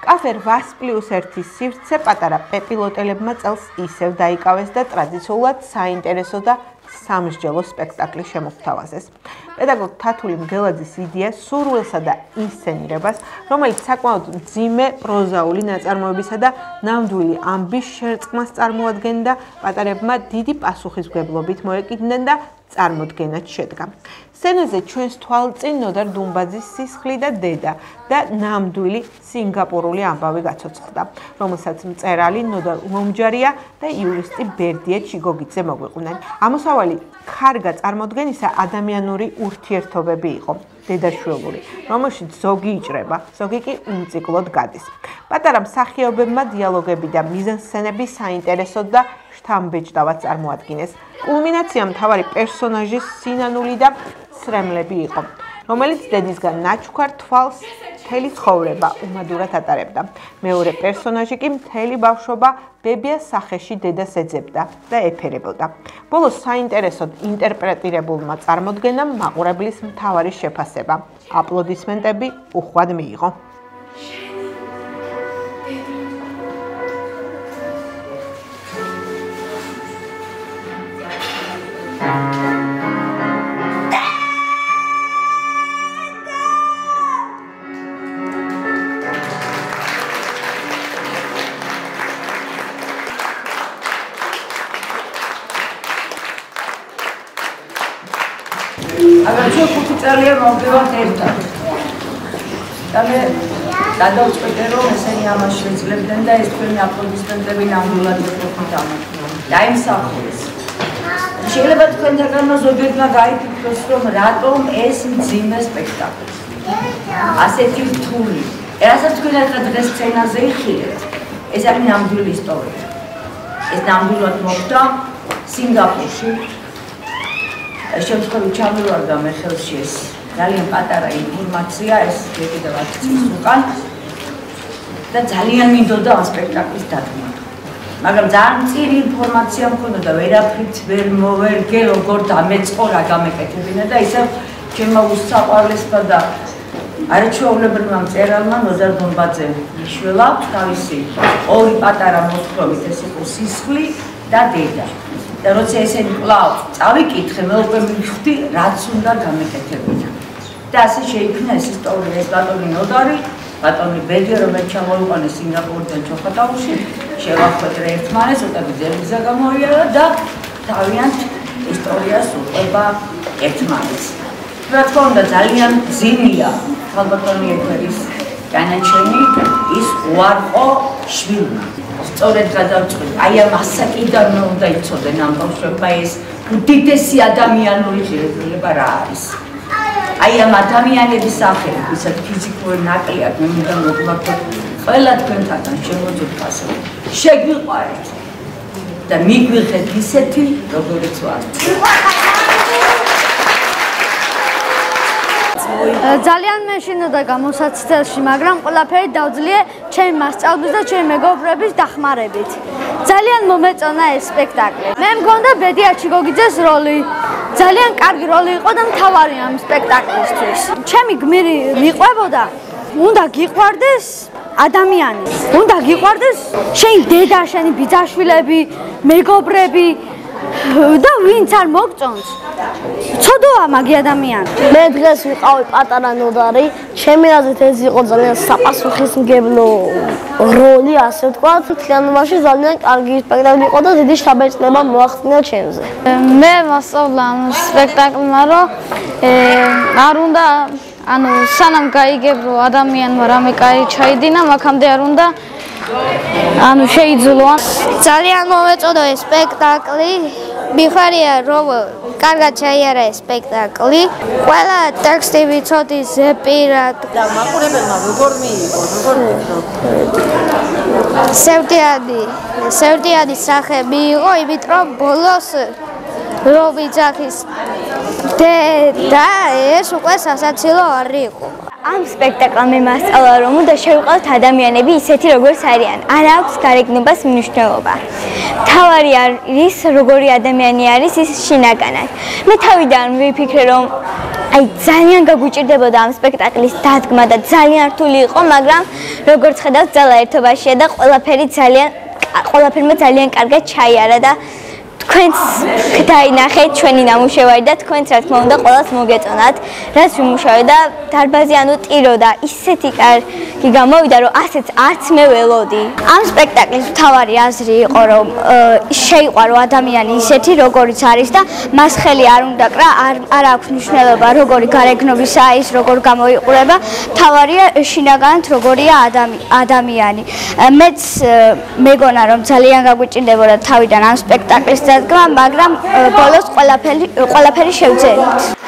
კაფე 8+1 სივრცე პატარა პეპილოტელებმა წელს ისევ დაიკავეს და ტრადიციულად საინტერესო და სამსჯელო სპექტაკლი შემოგთავაზეს. პედაგოგ თათული მგელაძის იდეა სურვილსა და ინსცენირებას, რომელიც საკმაოდ მძიმე პროზაული ნაწარმოებისა და ნამდვილი ამბის შერწყმას წარმოადგენდა, პატარებმა დიდი პასუხისმგებლობით მოეკიდნენ და წარმოდგენად შედგა. სცენაზე ჩვენს თვალწინ ნოდარ დუმბაძის სისხლი და დედა და ნამდვილი სინგაპურული ამბავი გაცოცხლდა, რომელსაც მწერალი ნოდარ უმომჯარია და იურისტი ბერდია ჩიგოგიძე მოგვიყვნენ. ამოსავალი ქარგა წარმოდგენისა ადამიანური ურთიერთობები იყო, დედაშვილური, რომელშიც ზოგი იჭრება, ზოგი კი უმციკლოდ გადის. პატარა მსახიობებმა დიალოგები და მიზანსცენები საინტერესოდ და შთამბეჭდავად წარმოადგინეს. კულმინაცია მთავარი პერსონაჟის სინანული და სრემლები იყო, რომელიც დედისგან ნაჩუქარ თვალს მთელი ცხოვრება უმადურად ატარებდა. მეორე პერსონაჟი კი მთელი ბავშვობა ბებიას სახეში დედას ეძებდა და ეფერებოდა. ბოლოს საინტერესოდ ინტერპრეტირებულმა წარმოდგენამ მაყურებლის მთავარი შეფასება. აპლოდისმენტები უხვად მიიღო. აგარ ჩვენ 5 წელია მოვდივართ ერთად. და მე გადავწყვიტე რომ ესენი ამას შეძლებდნენ და ეს თქვენი აპლოდისმენტები ნამდვილად იყოფით ამას. დაიმსახურეს. შეიძლება თქვენთაგანმა ზოგიერთმა გაიფიქროს რომ რატომ ეს მძიმე სპექტაკლი. ასეთი რთული. რასაც თქვენ ახლა დღეს სცენაზე იხილეთ, ეს არის ნამდვილი ისტორია. ეს ნამდვილად მოხდა სინგაპურში. შემთხვევით ჩამივარდა მე ხელში ეს ძალიან პატარა ინფორმაცია, ეს კიდევ 10 წლის უკან და ძალიან მინდოდა ამ სპექტაკლის დადგმა. მაგრამ ძალიან მწირი ინფორმაცია მქონდა და ვერაფრით ვერ მოვერგე, როგორ დამეწყო, რა გამეკეთებინა და ისევ ჩემმა უსაყვარლესმა და არაჩვეულებრივმა მწერალმა ნოდარ დუმბაძემ იშველა თავისი ორი პატარა მოთხრობით, ეს იყო სისხლი და დედა. და როცა ესენი კვლავ წავიკითხე, მე უკვე მივხვდი, რაც უნდა გამეკეთებინა. და ასე შეიქმნა ეს ისტორია, ეს ბატონი ნოდარი, ბატონი ბედია, რომელიც ჩამოიყვანეს სინგაპურიდან ჩოხატაუში, შევახვედრე ერთმანეთს, ცოტა გზა გამოიარა და თავიანთ ისტორიას უყვება ერთმანეთს. რა თქმა უნდა, ძალიან მძიმეა ქალბატონი ეფერის განაჩენი, ის უარყო შვილმა. სწორედ გადავწყვიტე, აი ამ ასაკიდან უნდა იცოდნენ ამ ბავშვებმა ეს უდიდესი ადამიანური ღირებულება რა არის. აი ამ ადამიანების სახელი, ვისაც ფიზიკური ნაკლია, მე მინდა მოგმართოთ ყველა თქვენთაგან შემოძოთ ასე. შეგვიყვარეთ და მიგვიღეთ ისეთი, როგორიც ვართ. ძალიან მეშინოდა გამოსაცდელში, მაგრამ ყველაფერი დავძლიე ჩემი მასწავლებლის და ჩემი მეგობრების დახმარებით. ძალიან მომეწონა ეს სპექტაკლი. მე მგონდა ბედია ჩიგოგიძეს როლი. ძალიან კარგი როლი იყო და მთავარი ამ სპექტაკლისთვის. ჩემი გმირი მიყვებოდა, უნდა გიყვარდეს ადამიანი. უნდა გიყვარდეს შენი დედა, შენი ბიძაშვილები, მეგობრები და ვინც არ მოგწონს. ცოდოა მაგი ადამიანი. მე დღეს ვიყავი პატარა ნოდარი, ჩემი აზრით ეს იყო ძალიან საპასუხისმგებლო როლი, ასე ვთქვათ. თლიანობაში ძალიან კარგი სპექტაკლი იყო და დიდი შთაბეჭდილება მოახდინა ჩემზე. მე მოსწავლა ამ სპექტაკლმა, რომ არ უნდა სანამ გაიგებრო ადამიანმა რამე კაი ჩაიდინა, მაქამდე არ უნდა შეიძულო. ძალიან მომეწონა ეს სპექტაკლი. მიხარია რომ კარგად ჩაიარა ეს სპექტაკლი. ყველა ტექსტი ვიცოდი ზეპირად. და მაყურებელმა როგორ მიიღო, როგორ მიიღო? სევდიანი სახე მიიღო, იმიტომ რომ ბოლოს რო ვიძახის და ეს უკვე სასაცილო არ იყო. ამ სპექტაკლმა მე მასწავლა რომ უნდა შევიყავთ ადამიანები ისეთი როგორც არიან. არ აქვს გარეგნობას მნიშვნელობა. თავარი არის როგორი ადამიანი არის ის შინაგანად. მე თავიდან ვიფიქრე რომ აი ძალიან გაგუჭირდებოდა ამ სპექტაკლის დადგმა და ძალიან რთული იყო, მაგრამ როგორც ხედავთ, ძალა ერთობაშია და ყველაფერმა ძალიან კარგად ჩაიარა და თქვენს დაინახეთ ჩვენი ნამუშევარი და თქვენც რა თქმა უნდა ყველას მოგეწონათ, რაც ვიმუშავე და დარბაზი ტირო და ისეთი კარგი გამოვიდა, რომ ასეც არც მე ველოდი. ამ სპექტაკლის მთავარი აზრი იყო, რომ შეიყვარო ადამიანი ისეთი, როგორიც არის და მას ხელი არ უნდა კრა, არ აქვს მნიშვნელობა, როგორი გარეგნობისაა ის, როგორ გამოიყურება, მთავარია შინაგანად როგორია ადამიანი. მეც მეგონა, რომ ძალიან გაგვიჭირდებოდა თავიდან ამ სპექტაკლის დადგმა, მაგრამ ბოლოს ყველაფერი შევძელით.